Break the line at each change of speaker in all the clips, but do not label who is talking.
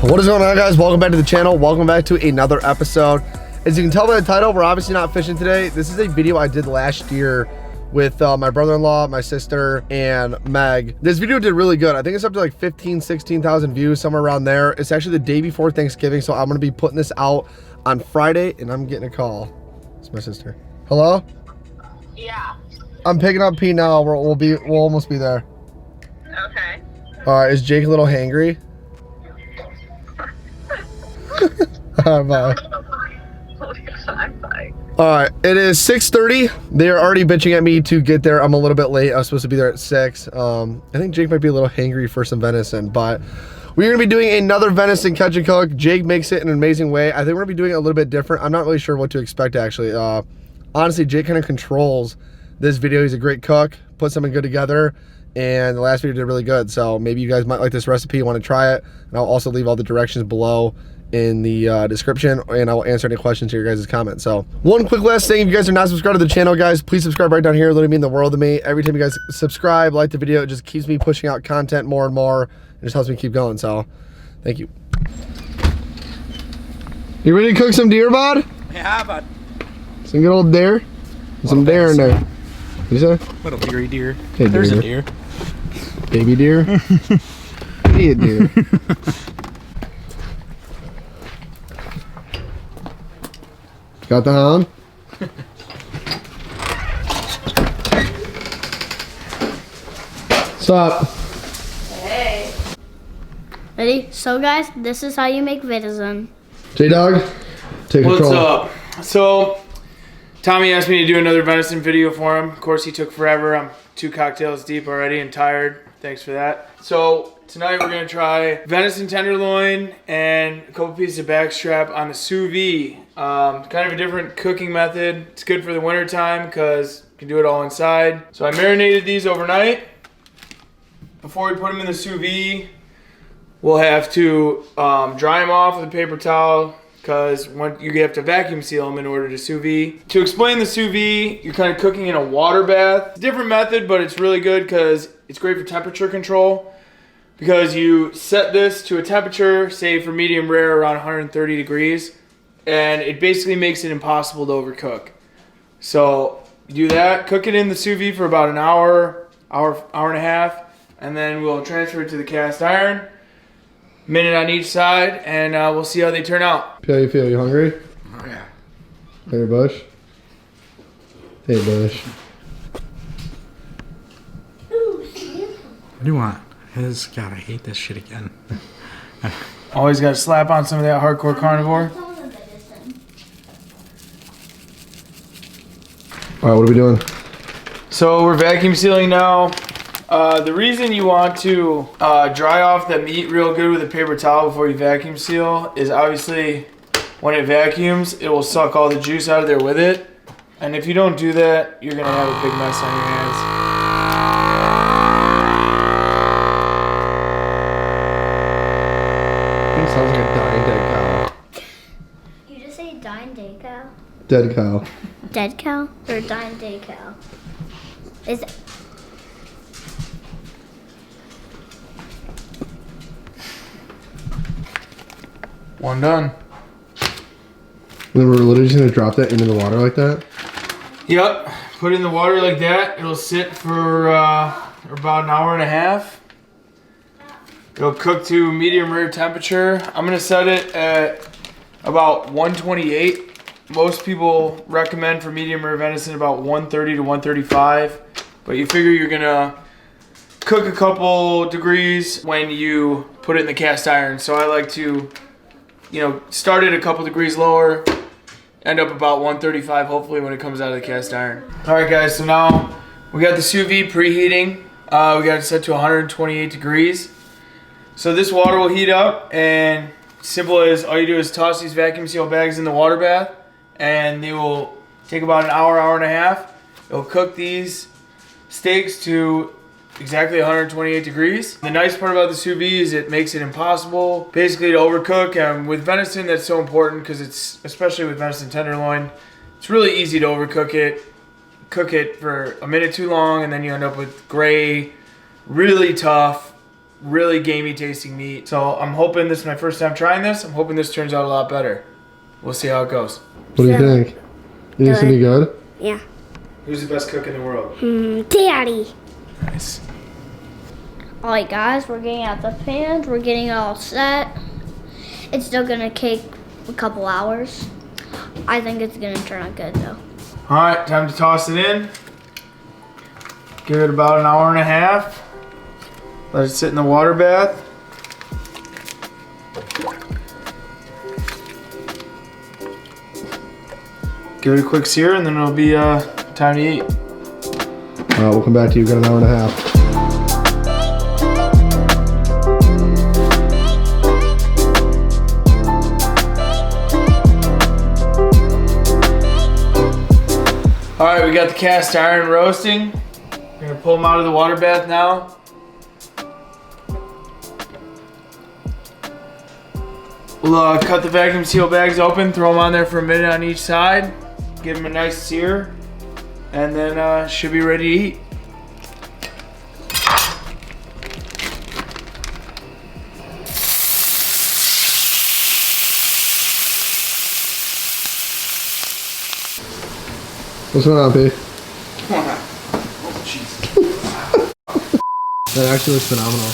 What is going on, guys? Welcome back to the channel. Welcome back to another episode. As you can tell by the title, we're obviously not fishing today. This is a video I did last year with my brother-in-law, my sister, and Meg. This video did really good. I think it's up to like 15, 16,000 views, somewhere around there. It's actually the day before Thanksgiving, so I'm gonna be putting this out on Friday, and I'm getting a call. It's my sister. Hello?
Yeah.
I'm picking up Pete now. We'll almost be there.
Okay.
All right, is Jake a little hangry? All right, bye.
I'm fine.
All right, it is 6:30. They are already bitching at me to get there. I'm a little bit late. I was supposed to be there at 6. I think Jake might be a little hangry for some venison, but we're gonna be doing another venison catch and cook. Jake makes it in an amazing way. I think we're gonna be doing it a little bit different. I'm not really sure what to expect, actually. Honestly, Jake kind of controls this video. He's a great cook, put something good together, and the last video did really good. So maybe you guys might like this recipe, want to try it, and I'll also leave all the directions below in the description, and I'll answer any questions to your guys' comments. So one quick last thing, if you guys are not subscribed to the channel, guys, please subscribe right down here. It literally means the world to me. Every time you guys subscribe, like the video, it just keeps me pushing out content more and more. It just helps me keep going. So thank you. You ready to cook some deer, bud?
Yeah, bud.
Some good old deer? Some deer in there. You say?
Little deery deer.
Hey,
There's
deer.
a deer.
Baby deer? Hey, deer. Got the hound? What's up?
Hey. Ready? So guys, this is how you make venison.
J-Dog, take control.
What's up? So, Tommy asked me to do another venison video for him. Of course, he took forever. I'm 2 cocktails deep already and tired. Thanks for that. So, tonight we're going to try venison tenderloin and a couple pieces of backstrap on the sous vide. Kind of a different cooking method. It's good for the winter time because you can do it all inside. So I marinated these overnight. Before we put them in the sous vide, we'll have to dry them off with a paper towel because you have to vacuum seal them in order to sous vide. To explain the sous vide, you're kind of cooking in a water bath. It's a different method, but it's really good because it's great for temperature control. Because you set this to a temperature, say for medium rare, around 130 degrees. And it basically makes it impossible to overcook. So you do that, cook it in the sous vide for about an hour and a half, and then we'll transfer it to the cast iron, minute on each side, and we'll see how they turn out.
How you feel? You hungry?
Oh yeah.
Hey, Bush. Hey, Bush.
What do you want? God, I hate this shit again. Always got to slap on some of that hardcore carnivore.
All right, what are we doing?
So we're vacuum sealing now. The reason you want to dry off the meat real good with a paper towel before you vacuum seal is obviously when it vacuums, it will suck all the juice out of there with it. And if you don't do that, you're gonna have a big mess on your hands.
It sounds like a dying dead cow.
You just say dying day cow?
Dead cow.
Dead cow? Or dying day cow? Is it?
One done.
And then we're literally just gonna drop that into the water like that?
Yep, put it in the water like that. It'll sit for about an hour and a half. It'll cook to medium rare temperature. I'm gonna set it at about 128. Most people recommend for medium rare venison about 130 to 135. But you figure you're gonna cook a couple degrees when you put it in the cast iron. So I like to, start it a couple degrees lower, end up about 135 hopefully when it comes out of the cast iron. All right guys, so now we got the sous vide preheating. We got it set to 128 degrees. So this water will heat up, and simple as all you do is toss these vacuum seal bags in the water bath, and they will take about an hour, hour and a half. It'll cook these steaks to exactly 128 degrees. The nice part about the sous vide is it makes it impossible basically to overcook. And with venison, that's so important because it's, especially with venison tenderloin, it's really easy to overcook it. Cook it for a minute too long, and then you end up with gray, really tough, really gamey tasting meat. So I'm hoping this is my first time trying this. I'm hoping this turns out a lot better. We'll see how it goes.
What do you think? You think it's gonna be good?
Yeah.
Who's the best cook in the world?
Daddy.
Nice.
Alright guys, we're getting out the pans, we're getting it all set. It's still gonna take a couple hours. I think it's gonna turn out good though.
Alright, time to toss it in. Give it about an hour and a half. Let it sit in the water bath. Give it a quick sear and then it'll be time to eat.
Alright, we'll come back to you. Got an hour and a half.
Alright, we got the cast iron roasting. We're gonna pull them out of the water bath now. We'll cut the vacuum seal bags open, throw them on there for a minute on each side, give them a nice sear, and then should be ready to eat.
What's going on, P?
Oh, jeez.
That actually looks phenomenal.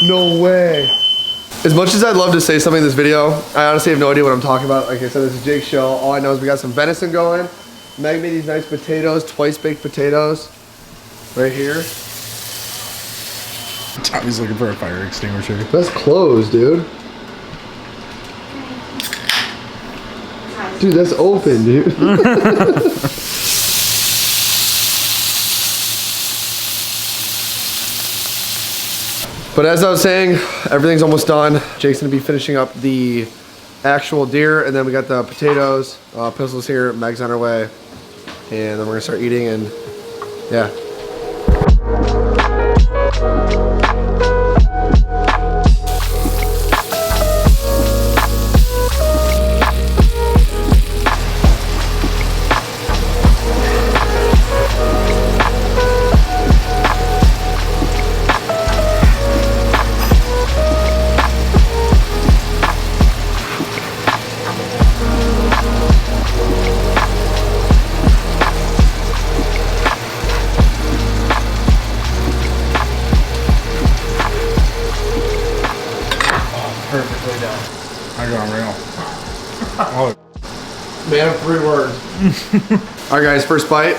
No way. As much as I'd love to say something in this video, I honestly have no idea what I'm talking about. Like I said, this is Jake's show. All I know is we got some venison going. Meg made these nice potatoes, twice baked potatoes. Right here.
Tommy's looking for a fire extinguisher.
That's closed, dude. Dude, that's open, dude. But as I was saying, everything's almost done. Jake's gonna be finishing up the actual deer, and then we got the potatoes. Pistol's here, Meg's on her way, and then we're gonna start eating, and yeah.
Perfectly done.
I got real. Oh,
Man of 3 words. All right, guys, first bite.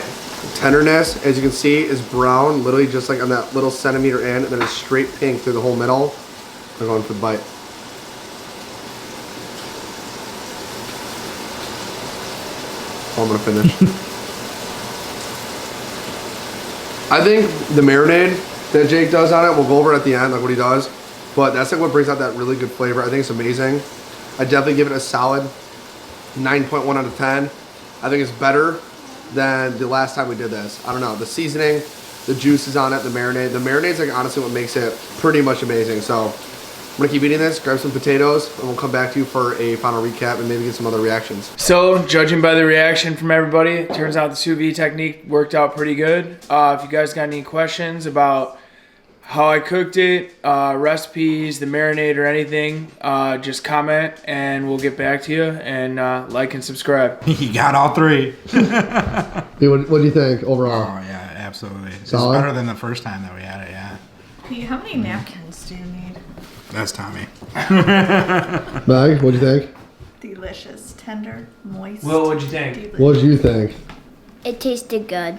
Tenderness, as you can see, is brown, literally just like on that little centimeter end, and then it's straight pink through the whole middle. I'm going for the bite. Oh, I'm gonna finish. I think the marinade that Jake does on it, we'll go over it at the end, like what he does. But that's like what brings out that really good flavor. I think it's amazing. I definitely give it a solid 9.1 out of 10. I think it's better than the last time we did this. I don't know, the seasoning, the juices on it, the marinade. The marinade's like honestly what makes it pretty much amazing. So I'm gonna keep eating this, grab some potatoes, and we'll come back to you for a final recap and maybe get some other reactions.
So, judging by the reaction from everybody, it turns out the sous vide technique worked out pretty good. If you guys got any questions about how I cooked it, recipes, the marinade, or anything, just comment and we'll get back to you, and like and subscribe.
you got all 3.
Hey, what do you think overall?
Oh yeah, absolutely. It's
Solid?
better than the first time that we had it. Yeah.
Pete, how many napkins do you need?
That's Tommy.
Meg, what'd you think?
Delicious, tender, moist.
Will, what'd you think?
delicious.
What'd you think?
It tasted good.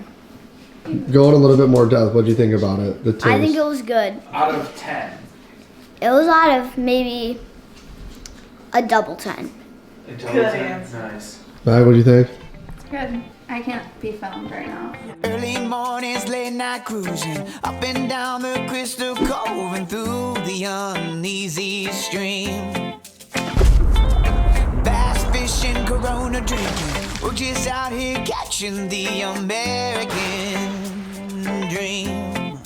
Go in a little bit more depth. What'd you think about it? The taste.
I think it was good.
Out of 10.
It was out of maybe a double 10.
Good answer.
Nice.
Meg, what'd you think?
Good. I can't be found right now.
Early mornings, late night cruising up and down the Crystal Cove and through the uneasy stream. Bass fishing, Corona drinking, we're just out here catching the American dream.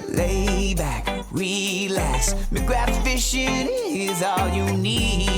Lay back, relax, McGrath fishing is all you need.